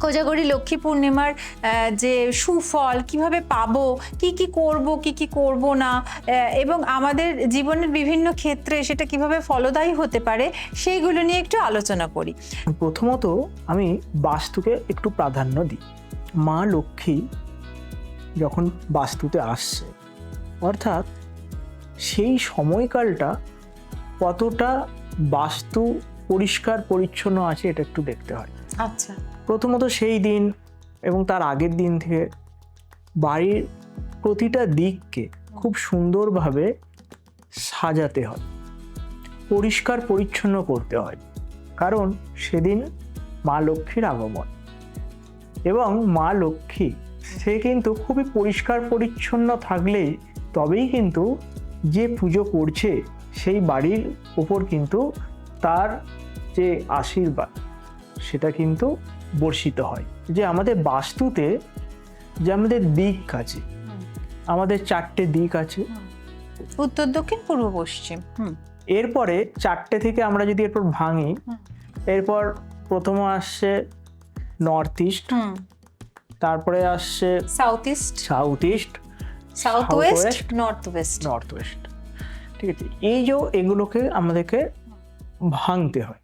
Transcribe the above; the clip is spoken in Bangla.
কোজাগরী লক্ষ্মী পূর্ণিমার যে সুফল কিভাবে পাবো, কি কি করব কি কি করব না, এবং আমাদের জীবনের বিভিন্ন ক্ষেত্রে সেটা কিভাবে ফলদায়ী হতে পারে সেইগুলো নিয়ে একটু আলোচনা করি। প্রথমত আমি বাস্তুকে একটু প্রাধান্য দিই। মা লক্ষ্মী যখন বাস্তুতে আসছে, অর্থাৎ সেই সময়কালটা কতটা বাস্তু পরিষ্কার পরিচ্ছন্ন আছে এটা একটু দেখতে হয়। আচ্ছা। প্রথমত সেই দিন এবং তার আগের দিন থেকে বাড়ির প্রতিটা দিককে খুব সুন্দরভাবে সাজাতে হয়, পরিষ্কার পরিচ্ছন্ন করতে হয়, কারণ সেদিন মা লক্ষ্মীর আগমন। এবং মা লক্ষ্মী সে কিন্তু খুবই পরিষ্কার পরিচ্ছন্ন থাকলেই তবেই কিন্তু যে পুজো করছে সেই বাড়ির উপর কিন্তু তার যে আশীর্বাদ সেটা কিন্তু বর্ষিত হয়। যে আমাদের বাস্তুতে যে আমাদের দিক আছে, আমাদের 4টে দিক আছে, উত্তর, দক্ষিণ, পূর্ব, পশ্চিম। এরপরে 4টে থেকে আমরা যদি এরপর ভাঙি, এরপর প্রথমে আসছে নর্থ ইস্ট, তারপরে আসছে south east, south east, south West, north West. North West. ঠিক আছে, এই যে এগুলোকে আমাদেরকে ভাঙতে হয়।